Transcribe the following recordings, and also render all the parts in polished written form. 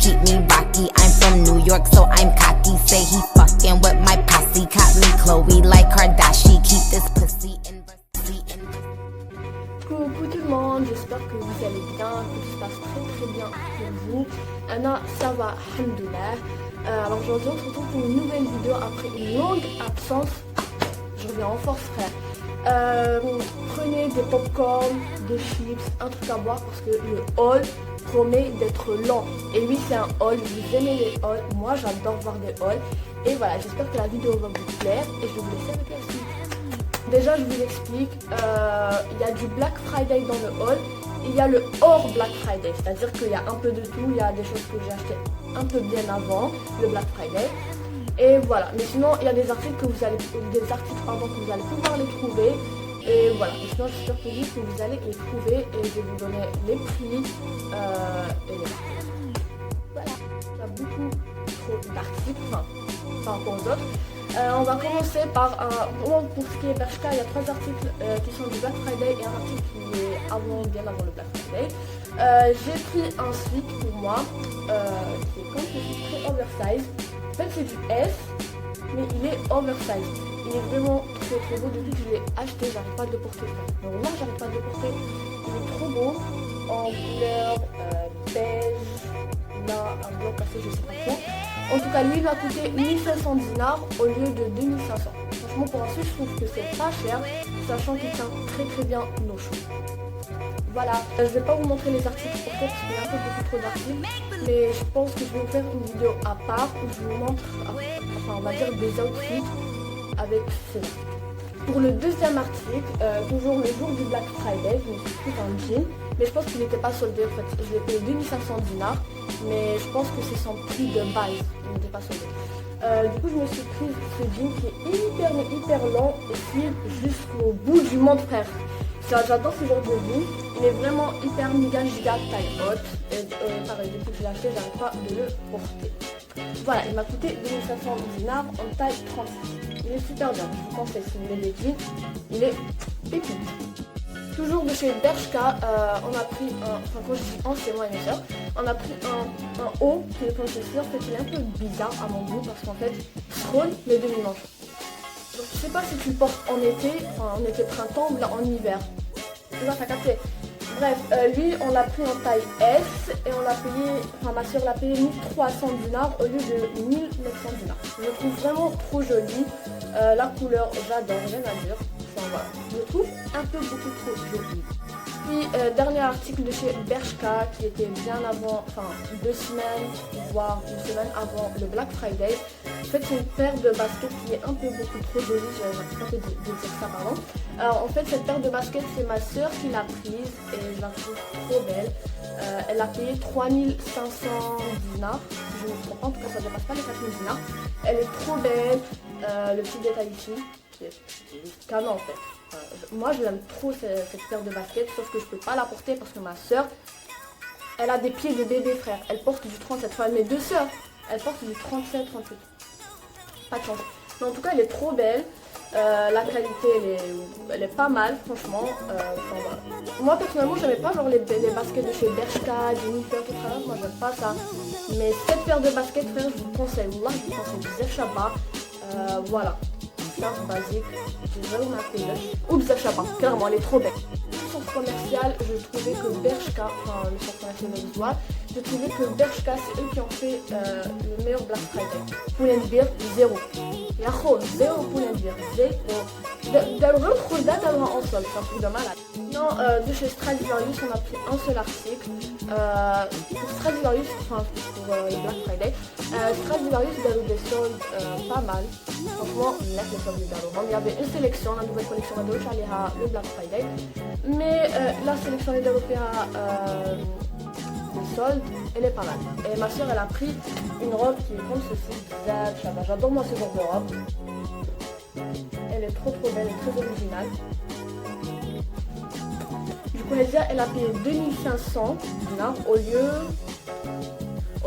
keep me rocky. I'm from New York, so I'm cocky. Say he fucking with my posse. Caught me Chloe like Kardashian. Keep this pussy in Versace. Coucou tout le monde, j'espère que vous allez bien, que tout se passe très bien pour vous. Anna, ça va, alhamdoulilah. Alors aujourd'hui on se retrouve pour une nouvelle vidéo après une longue absence. Je reviens en force frère. Prenez des popcorn, des chips, un truc à boire parce que le haul promet d'être lent. Et oui c'est un haul, vous aimez les hauls, moi j'adore voir des hauls. Et voilà, j'espère que la vidéo va vous plaire et je vais vous laisser avec la suite. Déjà je vous explique, il y a du Black Friday dans le haul, il y a le hors Black Friday, c'est-à-dire qu'il y a un peu de tout, il y a des choses que j'ai achetées un peu bien avant le Black Friday. Et voilà, mais sinon il y a des articles que vous allez, que vous allez pouvoir les trouver. Et voilà, et sinon j'espère pour vous que vous allez les trouver et je vais vous donner les prix et les marques. Voilà, il y a beaucoup trop d'articles, par rapport aux autres. On va commencer par pour ce qui est Bershka, il y a 3 articles qui sont du Black Friday et un article qui est bien avant le Black Friday. J'ai pris un sweat pour moi qui est comme ceci, très oversize. En fait c'est du S, mais il est oversize. Il est vraiment très beau. Depuis que je l'ai acheté, j'arrive pas de le porter. Donc là j'arrive pas de le porter. Il est trop beau en couleur beige, là un blanc cassé, je sais pas trop. En tout cas, lui il va coûter 1500 dinars au lieu de 2500. Franchement, pour un sweat, je trouve que c'est pas cher, sachant qu'il tient très bien nos cheveux. Voilà, je vais pas vous montrer les articles pour parce qu'il y a un peu beaucoup trop d'articles, mais je pense que je vais vous faire une vidéo à part où je vous montre, enfin on va dire des outfits avec ces. Pour le deuxième article, toujours le jour du Black Friday, je me suis pris un jean, mais je pense qu'il n'était pas soldé en fait. Je l'ai payé 2500 dinars, mais je pense que c'est son prix de base, il n'était pas soldé. Du coup, je me suis pris ce jean qui est hyper long et qui est jusqu'au bout du monde, frère. J'adore ce genre de jean, il est vraiment hyper méga giga taille haute. Et pareil, depuis que je l'ai acheté, j'arrive pas de le porter. Voilà, il m'a coûté 2500 dinars en taille 36. Il est super bien, je vous conseille si vous voulez des jeans, il est pépite. Toujours de chez Bershka, on a pris quand je dis c'est moi et mes soeurs, on a pris un haut qui est comme ceci. En fait il est un peu bizarre à mon goût parce qu'en fait il frôle les demi-manches. Donc je sais pas si tu le portes en été, en été printemps ou là en hiver. Tu vois, t'as capté. Bref, lui on l'a pris en taille S et on l'a payé, ma soeur l'a payé 1300 dinars au lieu de 1900 dinars. Je le trouve vraiment trop joli, la couleur j'adore, rien à dire. Enfin voilà, je le trouve un peu beaucoup trop joli. Puis dernier article de chez Bershka qui était bien avant, 2 semaines, voire une semaine avant le Black Friday. En fait c'est une paire de baskets qui est un peu beaucoup trop jolie, j'arrive pas de dire ça pardon. Alors en fait cette paire de baskets c'est ma soeur qui l'a prise et je la trouve trop belle. Elle a payé 3500 dinars, je ne me trompe pas, en tout cas ça ne dépasse pas les 4000 dinars. Elle est trop belle, le petit détail ici, c'est canon en fait. Moi je l'aime trop cette paire de baskets, sauf que je peux pas la porter parce que ma soeur, elle a des pieds de bébé frère, elle porte du 37, enfin mes deux soeurs, elles portent du 37, 38. Pas de chance. Mais en tout cas elle est trop belle. La qualité elle est pas mal franchement. Voilà. Moi personnellement j'aimais pas genre les baskets de chez Bershka, Jennifer, tout ça, moi j'aime pas ça. Mais cette paire de baskets frère je vous conseille, là je vous conseille Bzef Shabba. Voilà, c'est basique, j'ai jamais marqué ou Bzef Shabba, clairement elle est trop belle. Le centre commercial, je trouvais que Bershka, le centre commercial de Zoua, je trouvais que Bershka c'est eux qui ont fait le meilleur Black Friday. Poulenbeer, 0. يا خو زيرو بولندير زيرو داروا غير الخردات داروها en solde, c'est un truc de malade. Non, de chez Stradivarius on a pris un seul article. Pour Stradivarius, pour le Black Friday, Stradivarius داروا des soldes pas mal. Franchement, là les soldes داروهم. Il y avait une sélection, la nouvelle collection ما داروش عليها le Black Friday. Mais la sélection اللي داروا فيها les soldes, elle est pas mal. Et ma soeur elle a pris une robe qui est comme ceci. J'adore moi ce genre de robe. Elle est trop belle, elle est très originale. Du coup elle a payé 2500 dinars au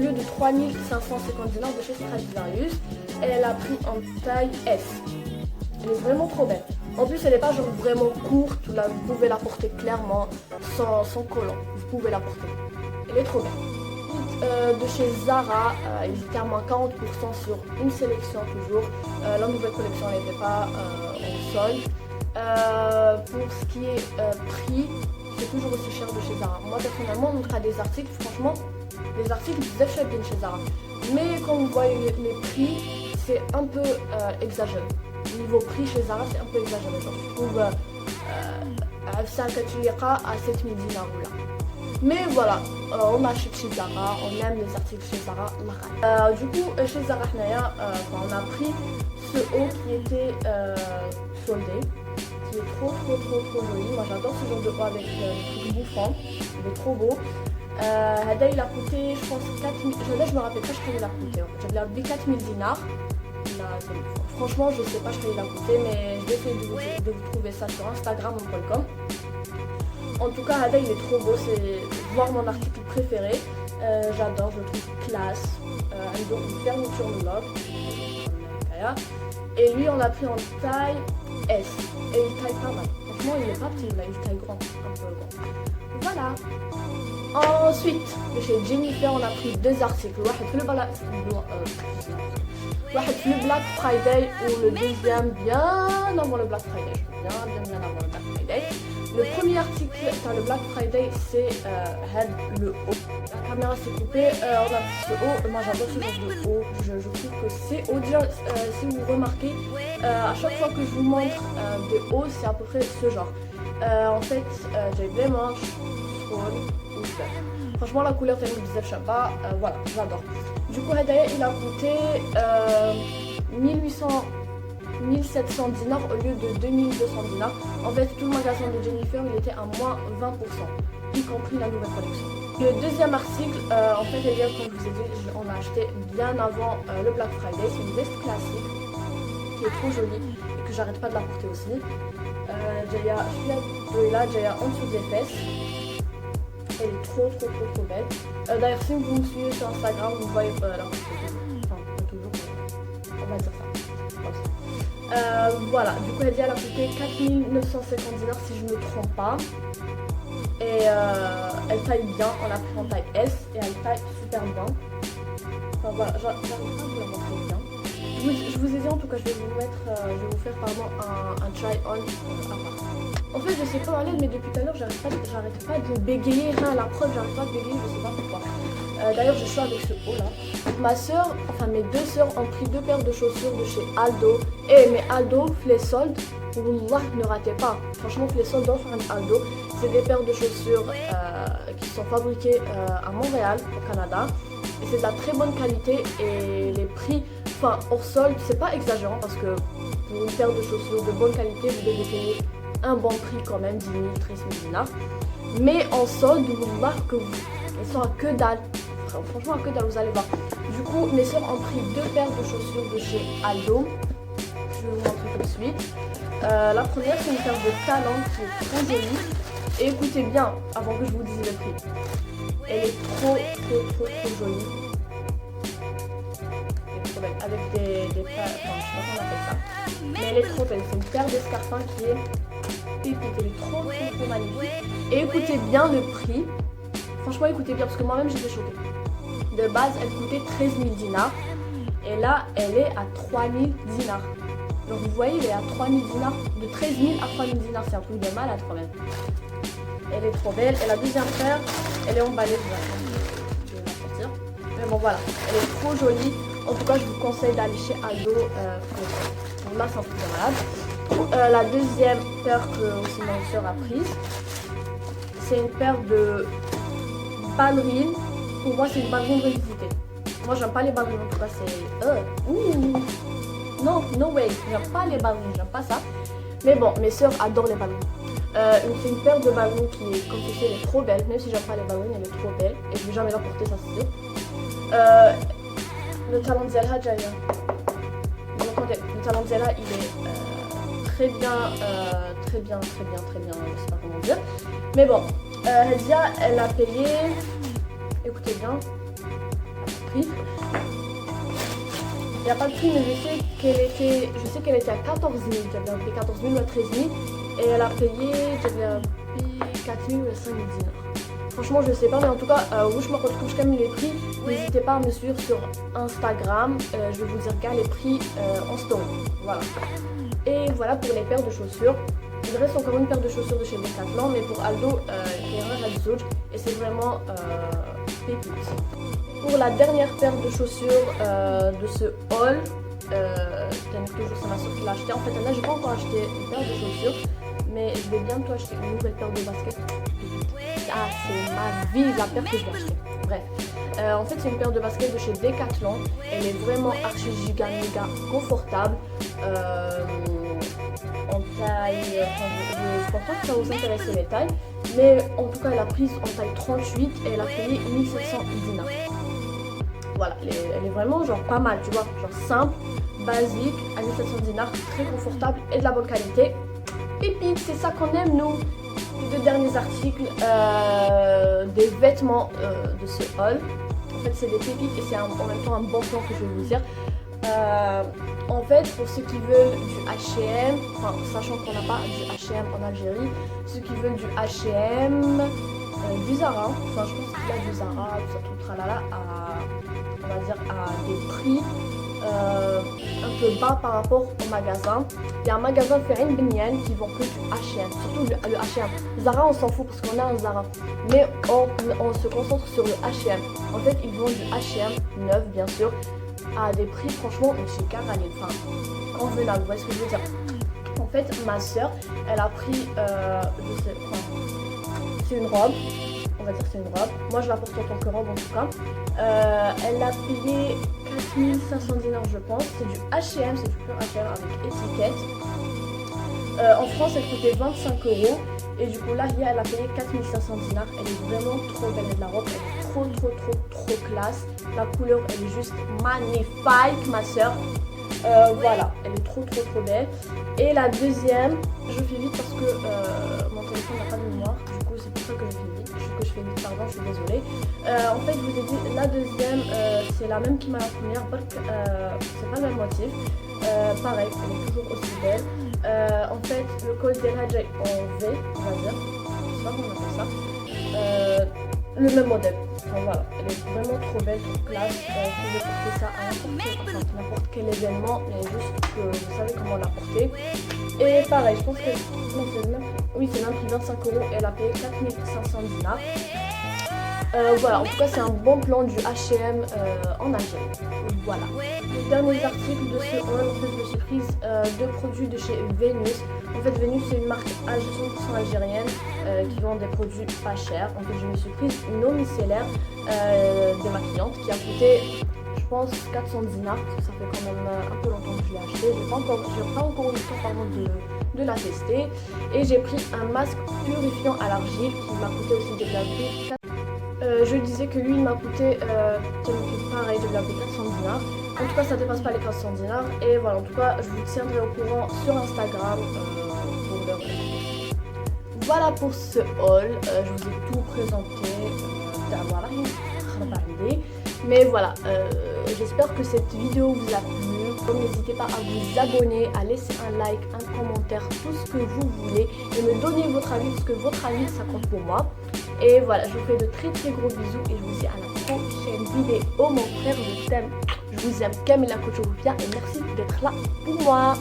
lieu de 3550 dinars de chez Stradivarius. Et elle a pris en taille S. Elle est vraiment trop belle. En plus elle n'est pas genre vraiment courte, vous pouvez la porter clairement sans collant. Vous pouvez la porter. Elle est trop belle. De chez Zara, ils étaient à moins 40% sur une sélection toujours. La nouvelle collection n'était pas en solde. Pour ce qui est prix, c'est toujours aussi cher de chez Zara. Moi personnellement, on a des articles, franchement, les articles bien bien chez Zara. Mais quand vous voyez les prix, c'est un peu exagéré. Niveau prix chez Zara, c'est un peu exagéré. Genre, je trouve à 7000 dinars là. Mais voilà, on achète chez Zara, on aime les articles chez Zara. Du coup, chez Zara, on a pris ce haut qui était soldé, qui est trop joli. Moi j'adore ce genre de haut avec le truc bouffant, il est trop beau. Hada il a coûté, je pense, 4000, je me rappelle pas, je crois qu'il a coûté. J'avais oublié 4000 dinars. Franchement, je sais pas ce qu'il a coûté, mais je vais essayer de vous trouver ça sur Instagram ou .com. En tout cas, Hada il est trop beau, c'est voir mon article préféré. J'adore, je le trouve classe. Ils ont une fermeture de lock. Et lui, on l'a pris en taille S. Et il taille pas mal. Franchement, il est pas petit, là, il taille grand, un peu grand. Voilà. Ensuite, chez Jennifer, on a pris deux articles. واحد في le Black Friday ou le deuxième bien avant le Black Friday. Bien avant le Black Friday. Le premier article dans le Black Friday, c'est le haut. La caméra s'est coupée, on a pris ce haut. Moi j'adore ce genre de haut. Je trouve que c'est haut. Déjà, si vous remarquez, à chaque fois que je vous montre des hauts, c'est à peu près ce genre. En fait, j'ai les manches, jaune ou vert. Franchement, la couleur tellement bizarre, je sais pas. Voilà, j'adore. Du coup, Hadaya, il a coûté 1700 dinars au lieu de 2200 dinars. En fait, tout le magasin de Jennifer, il était à moins 20%, y compris la nouvelle collection. Le deuxième article, en fait, comme je vous ai dit, on l'a acheté bien avant le Black Friday. C'est une veste classique qui est trop jolie et que j'arrête pas de la porter aussi. Là, j'ai en dessous des fesses. Elle est trop belle. D'ailleurs, si vous me suivez sur Instagram, vous voyez la toujours, on va dire ça. Voilà, du coup, elle a coûté 4950 dinars si je ne me trompe pas. Et elle taille bien, on l'a pris en taille S et elle taille super bien. Enfin voilà, j'arrive pas à vous la montrer bien. Je vous ai dit en tout cas, je vais vous faire un try-on à part. En fait, je sais pas parler, mais depuis tout à l'heure, j'arrête pas de bégayer. Rien à la preuve, j'arrête pas de bégayer, je sais pas pourquoi. D'ailleurs, je suis avec ce haut là. Mes deux sœurs ont pris deux paires de chaussures de chez Aldo. Mais Aldo, les soldes, wallah, ne ratez pas. Franchement, les soldes dans Aldo, c'est des paires de chaussures qui sont fabriquées à Montréal, au Canada. Et c'est de la très bonne qualité et les prix, hors solde, c'est pas exagérant parce que pour une paire de chaussures de bonne qualité, vous devez payer un bon prix quand même, 10 000, 13 000 dinars. Mais en solde, vous voyez que elles sont à que dalle. Franchement, à que dalle, vous allez voir. Du coup, mes soeurs ont pris deux paires de chaussures de chez Aldo. Je vais vous montrer tout de suite. La première, c'est une paire de talons qui est trop jolie. Et écoutez bien, avant que je vous dise le prix. Elle est trop jolie. Avec des je sais pas comment on appelle ça. Mais elle est trop belle. C'est une paire d'escarpins qui est pépite. Elle est trop magnifique. Et écoutez bien le prix. Franchement, écoutez bien parce que moi-même j'étais choquée. De base, elle coûtait 13 000 dinars. Et là, elle est à 3 000 dinars. Donc vous voyez, elle est à 3 000 dinars. De 13 000 à 3 000 dinars, c'est un truc de malade quand même. Elle est trop belle. Et la deuxième paire, elle est emballée. Je vais la sortir. Mais bon, voilà. Elle est trop jolie. En tout cas, je vous conseille d'aller chez Aldo. Là, c'est un truc de malade. La deuxième paire que aussi ma soeur a prise, c'est une paire de ballerines. Pour moi, c'est une ballerine revisitée. Moi, j'aime pas les ballerines. En tout cas, c'est... Non, no way. J'aime pas les ballerines. J'aime pas ça. Mais bon, mes soeurs adorent les ballerines. C'est une paire de ballerines qui est, comme tu sais, elle est trop belle. Même si j'aime pas les ballerines, elle est trop belle. Et je vais jamais la porter, ça c'est sûr. Le talon de Zella, le talon de Zella, il est très bien, je sais pas comment dire. Mais bon, Hedia, elle a payé, écoutez bien, prix. Il n'y a pas de prix, mais je sais qu'elle était à 14 000, j'avais payé 14 000 ou à 13 000, et elle a payé, j'avais payé 4 000 ou 5 000 dinars. Franchement, je sais pas, mais en tout cas, je me retrouve quand même les prix. N'hésitez n'hésitez pas à me suivre sur Instagram, je vais vous dire gars les prix en story. Voilà. Et voilà pour les paires de chaussures. Il reste encore une paire de chaussures de chez Decathlon, mais pour Aldo, Kera Razouj, et c'est vraiment pépite. Pour la dernière paire de chaussures de ce haul, toujours c'est ma soeur qui l'a acheté. En fait, là, j'ai pas encore acheté une paire de chaussures, mais je vais bientôt acheter une nouvelle paire de baskets. Ah, c'est ma vie, la paire que je vais acheter. Bref, en fait, c'est une paire de baskets de chez Decathlon. Elle est vraiment archi giga méga confortable. En taille, je pense pas que ça vous intéresse les tailles, mais en tout cas elle a prise en taille 38 et elle a payé 1700 dinars. Voilà, elle est vraiment genre pas mal, tu vois, genre simple, basique, à 1700 dinars, très confortable et de la bonne qualité. Pépite, c'est ça qu'on aime nous. Les deux derniers articles, des vêtements de ce haul. En fait c'est des pépites et c'est en même temps un bon plan que je vais vous dire. En fait, pour ceux qui veulent du H&M, enfin sachant qu'on n'a pas du H&M en Algérie, ceux qui veulent du H&M, du Zara, enfin je pense qu'il y a du Zara, tout ça, tout tralala, on va dire à des prix un peu bas par rapport au magasin. Il y a un magasin Ferin Benyan qui vend que du H&M, surtout le H&M. Zara on s'en fout parce qu'on a un Zara, mais on se concentre sur le H&M. En fait ils vendent du H&M neuf bien sûr, à des prix franchement chez Caralien, enfin convenable, vous voyez ce que je veux dire. En fait ma soeur elle a pris c'est une robe, on va dire c'est une robe, moi je la porte en tant que robe en tout cas. Elle a payé 4500 dinars je pense, c'est du H&M, c'est du pur H&M avec étiquette. En France elle coûtait 25 € et du coup là elle a payé 4500 dinars. Elle est vraiment trop belle de la robe, elle est trop classe. La couleur elle est juste magnifique ma soeur. Voilà, elle est trop belle. Et la deuxième, je fais vite parce que mon téléphone n'a pas de mémoire, du coup c'est pour ça que je fais vite, pardon, je suis désolée. En fait je vous ai dit, la deuxième c'est la même qui m'a la première, c'est pas le même motif. Pareil, elle est toujours aussi belle. En fait le col d'Elhadj est en V, on va dire, je sais pas comment on appelle ça. Le même modèle, enfin, voilà, elle est vraiment trop belle, trop classe. Vous pouvez porter ça à n'importe quel événement, mais juste que vous savez comment la porter. Et pareil, je pense que non, c'est le même prix. Oui, c'est le même prix, 25 €, et elle a payé 4500 dinars. Voilà, en tout cas c'est un bon plan du H&M en Algérie. Voilà. Les derniers articles de ce haul, en fait je me suis prise deux produits de chez Vénus. En fait Vénus c'est une marque 100% algérienne qui vend des produits pas chers. En fait je me suis prise une eau micellaire de ma cliente qui a coûté je pense 400 dinars, parce que ça fait quand même un peu longtemps que je l'ai acheté. J'ai pas encore eu le temps de la tester. Et j'ai pris un masque purifiant à l'argile qui m'a coûté aussi de la vie. Je disais que lui il m'a coûté pareil, de la 400 dinars. En tout cas ça dépasse pas les 400 dinars. Et voilà, en tout cas je vous tiendrai au courant sur Instagram pour le reste. Voilà pour ce haul, je vous ai tout présenté. Voilà, mais voilà, j'espère que cette vidéo vous a plu. Donc n'hésitez pas à vous abonner, à laisser un like, un commentaire, tout ce que vous voulez, et me donner votre avis parce que votre avis ça compte pour moi. Et voilà, je vous fais de très gros bisous et je vous dis à la prochaine vidéo. Mon frère, je t'aime, je vous aime, Camilla Couture-Bien, et merci d'être là pour moi.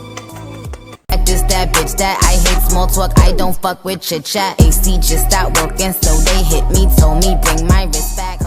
Just that bitch that I hate small talk, I don't fuck with chit chat. AC just stopped working, so they hit me, told me bring my wrist back.